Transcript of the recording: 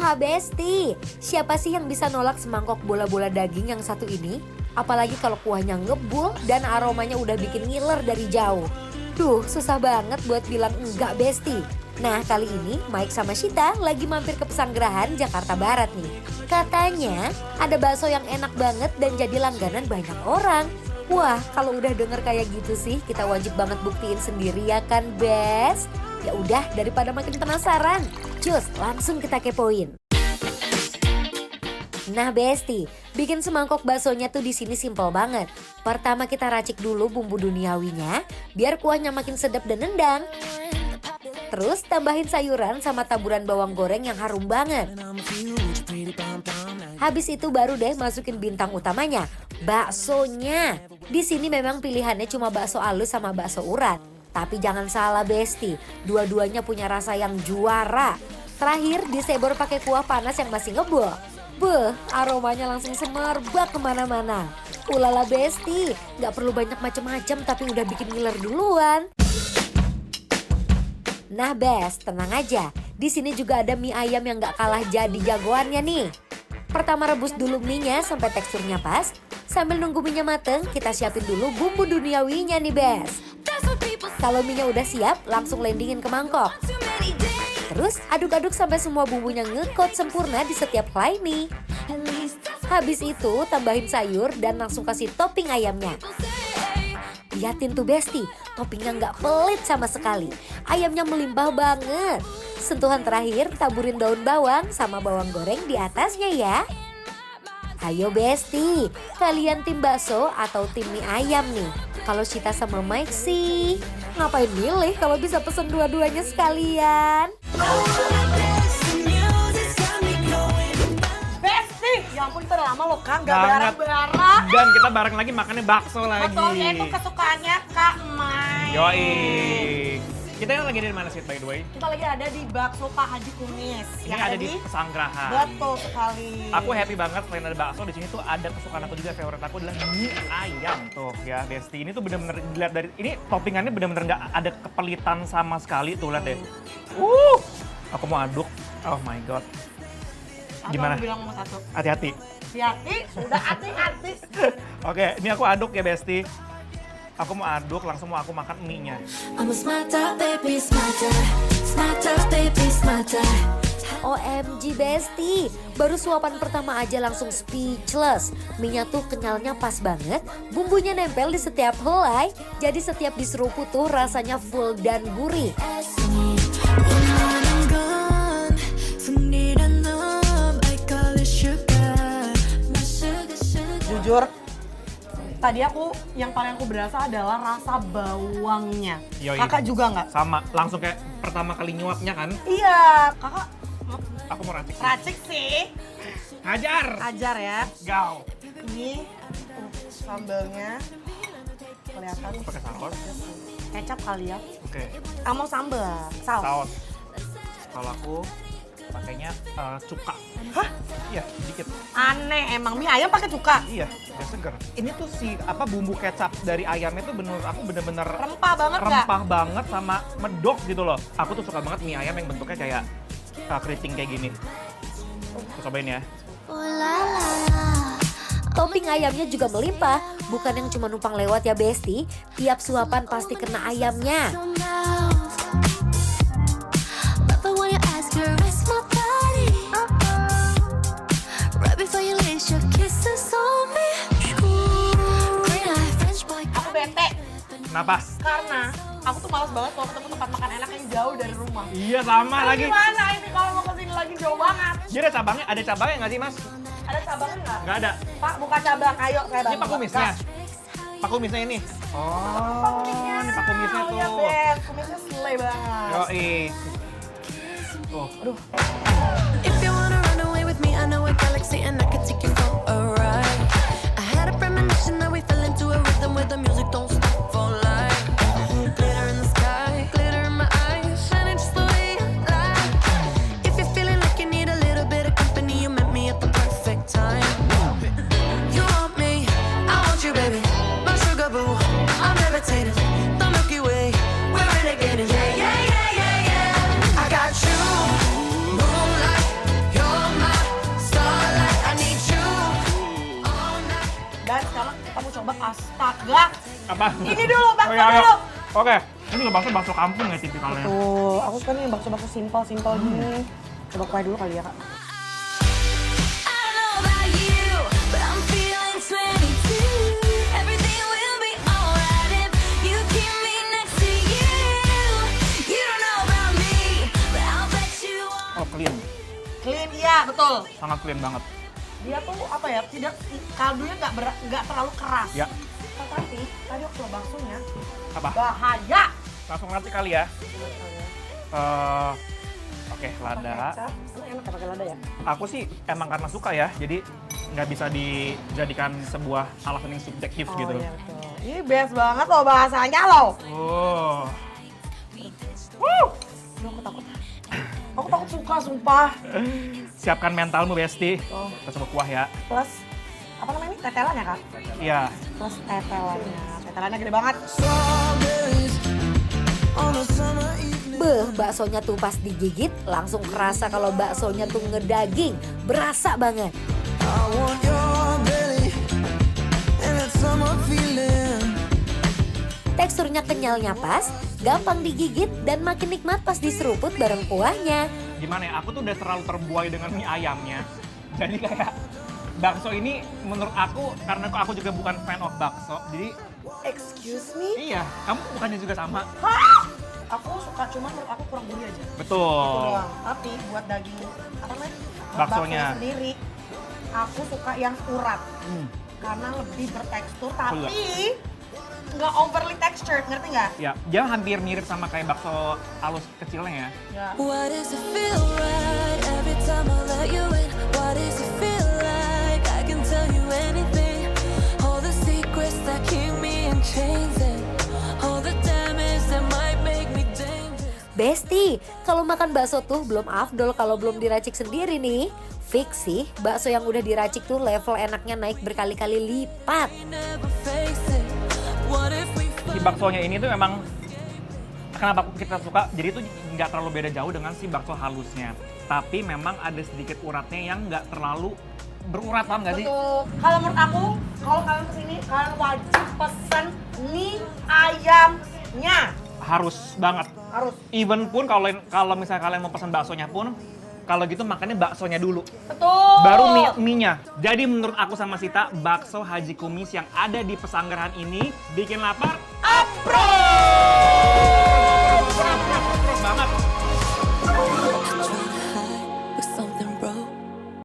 Hahaha Besti, siapa sih yang bisa nolak semangkok bola-bola daging yang satu ini? Apalagi kalau kuahnya ngebul dan aromanya udah bikin ngiler dari jauh. Duh, susah banget buat bilang enggak Besti. Nah kali ini Mike sama Shita lagi mampir ke Pesanggerahan, Jakarta Barat nih. Katanya ada bakso yang enak banget dan jadi langganan banyak orang. Wah, kalau udah denger kayak gitu sih, kita wajib banget buktiin sendiri ya kan, Bes? Ya udah, daripada makin penasaran, cus, langsung kita kepoin. Nah, Besti, bikin semangkok baksonya tuh di sini simpel banget. Pertama kita racik dulu bumbu duniawinya, biar kuahnya makin sedap dan nendang. Terus tambahin sayuran sama taburan bawang goreng yang harum banget. Habis itu baru deh masukin bintang utamanya, baksonya. Di sini memang pilihannya cuma bakso halus sama bakso urat. Tapi jangan salah Besti, dua-duanya punya rasa yang juara. Terakhir disebor pakai kuah panas yang masih ngebul. Beuh, aromanya langsung semerbak kemana-mana. Ulala Besti, gak perlu banyak macem-macem tapi udah bikin ngiler duluan. Nah Bes, tenang aja. Di sini juga ada mie ayam yang gak kalah jadi jagoannya nih. Pertama rebus dulu mie-nya sampai teksturnya pas. Sambil nunggu mie-nya mateng, kita siapin dulu bumbu duniawinya nih Bes. Kalau mie-nya udah siap, langsung landingin ke mangkok. Terus aduk-aduk sampai semua bumbunya ngekot sempurna di setiap helai mie. Habis itu tambahin sayur dan langsung kasih topping ayamnya. Liatin tuh Besti, toppingnya nggak pelit sama sekali. Ayamnya melimpah banget. Sentuhan terakhir taburin daun bawang sama bawang goreng di atasnya ya. Ayo Besti, kalian tim bakso atau tim mie ayam nih? Kalau Shita sama Mike sih, ngapain milih kalau bisa pesen dua-duanya sekalian? Besti, ya ampun kita udah lama loh Kang, gak Banget. bareng-bareng. Dan kita bareng lagi makannya bakso lagi. Betulnya itu kesukaannya Kak Mai. Yoi. Kita yang lagi dari mana sih by the way? Kita lagi ada di Bakso Pak Haji Kunis. Ini yang ada di Pesanggerahan. Betul sekali. Aku happy banget selain ada bakso di sini tuh ada kesukaan aku juga, favorite aku adalah mie ayam tuh ya Besti. Ini tuh bener-bener dilihat dari ini toppingannya bener-bener nggak ada kepelitan sama sekali tuh lihat deh. Aku mau aduk. Oh my god. Gimana? Aku bilang mau satu. Hati-hati. Hati-hati, sudah hati-hati. Oke, ini aku aduk ya Besti. Aku mau aduk, langsung mau aku makan mie-nya. I'm a smarter, baby, smarter, baby, smarter. OMG Besti, baru suapan pertama aja langsung speechless. Mie-nya tuh kenyalnya pas banget, bumbunya nempel di setiap helai. Jadi setiap diseruput tuh rasanya full dan gurih. Jujur, tadi yang paling aku berasa adalah rasa bawangnya. Yoi. Kakak juga nggak? Sama, langsung kayak pertama kali nyuapnya kan. Iya, kakak Aku mau racik. racik sih. Hajar! Ajar ya. Gau! Ini sambelnya kelihatan Pakai saus. kecap kali ya. Oke. Kamu sambel, saus. Saus. Kalau aku pakainya cuka. Hah? Iya, dikit. Aneh emang mie ayam pakai cuka. Iya, biar seger. Ini tuh bumbu kecap dari ayamnya tuh menurut aku bener-bener Rempah banget nggak? rempah banget sama medok gitu loh. Aku tuh suka banget mie ayam yang bentuknya kayak keriting kayak gini. Aku cobain ya. Topping ayamnya juga melimpah, bukan yang cuma numpang lewat ya Besti. Tiap suapan pasti kena ayamnya. Aku bete Kenapa? karena aku tuh malas banget kalau ketemu tempat makan enak yang jauh dari rumah. Iya sama lagi. Gimana ini kalau mau kesini lagi jauh banget? Jadi ada cabangnya nggak sih mas? Ada cabangnya nggak? Nggak ada. Pak buka cabang, ayo saya bantu. Ini pak kumisnya. Pak kumisnya ini. Oh, ini pak kumisnya tuh. Iya Ben, kumisnya slay banget. Yoi. Tuh. Aduh. If you wanna run away with me, I know a galaxy and I could take you for a ride. I had a premonition that we fell into a rhythm where the music don't stop for life. Glitter in the sky, glitter in my eyes, shining just the way you like. If you're feeling like you need a little bit of company, you met me at the perfect time. You want me, I want you, baby. My sugar boo, I'm levitating. The Milky Way, we're renegading. Yeah, yeah, yeah, yeah, yeah. I got you, moonlight, you're Gak. Apa? Ini dulu, bakso iya, dulu. Oke, ini juga bakso kampung ya tipikalnya. Tuh, aku suka nih yang bakso-bakso simpel-simpel gini. Coba kuah dulu kali ya, Kak. I don't know about you, but I'm feeling 22. Everything will be alright if you keep me next to you. You don't know about me, but I'll bet you won't. Oh, clean. Clean, iya betul. Sangat clean banget. Dia tuh apa ya, tidak kaldunya nggak terlalu keras. Ya. Tapi tadi aku coba baksonya, Apa? bahaya. Langsung nanti kali ya. Oke, lada. Kecap, enak ya pakai lada ya? Aku sih emang karena suka ya, jadi nggak bisa dijadikan sebuah alasan yang subjektif gitu. Iya betul. Ini best banget loh bahasanya loh. Oh. Aduh, aku takut. Aku takut suka, sumpah. Siapkan mentalmu, Besti. Oh. Kita coba kuah ya. Plus, apa namanya ini? Tetelannya, Kak? Iya. Plus tetelannya. Tetelannya gede banget. Beh, baksonya tuh pas digigit langsung kerasa kalau baksonya tuh ngedaging. Berasa banget. Teksturnya kenyalnya pas, gampang digigit dan makin nikmat pas diseruput bareng kuahnya. Gimana ya, aku tuh udah terlalu terbuai dengan mie ayamnya. Jadi kayak bakso ini menurut aku, karena aku juga bukan fan of bakso, jadi Excuse me? iya, kamu bukannya juga sama? Aku suka, cuman menurut aku kurang gurih aja. Betul. Itu doang. Tapi buat daging, apa namanya? Buat Baksonya. bakso sendiri, aku suka yang urat. Karena lebih bertekstur, tapi nggak overly textured, ngerti nggak? Ya, dia hampir mirip sama kayak bakso halus kecilnya ya. Ya. Why does it feel right every time I let you in? Why does it feel like I can tell you anything? All the secrets that keep me in chains and all the damage that might make me dangerous. Besti, kalau makan bakso tuh belum afdol kalau belum diracik sendiri nih. Fix sih, bakso yang udah diracik tuh level enaknya naik berkali-kali lipat. We never face it. What if we Si baksonya ini tuh memang kenapa kita suka, jadi itu nggak terlalu beda jauh dengan si bakso halusnya. Tapi memang ada sedikit uratnya yang nggak terlalu berurat, paham nggak sih? Betul. Kalau menurut aku, kalau kalian kesini, kalian wajib pesen mie ayamnya. Harus banget. Harus. Even pun kalau misalnya kalian mau pesan baksonya pun, kalau gitu makannya baksonya dulu. Betul. Baru mie-nya. Jadi menurut aku sama Sita, bakso Haji Kumis yang ada di Pesanggerahan ini bikin lapar. Apro!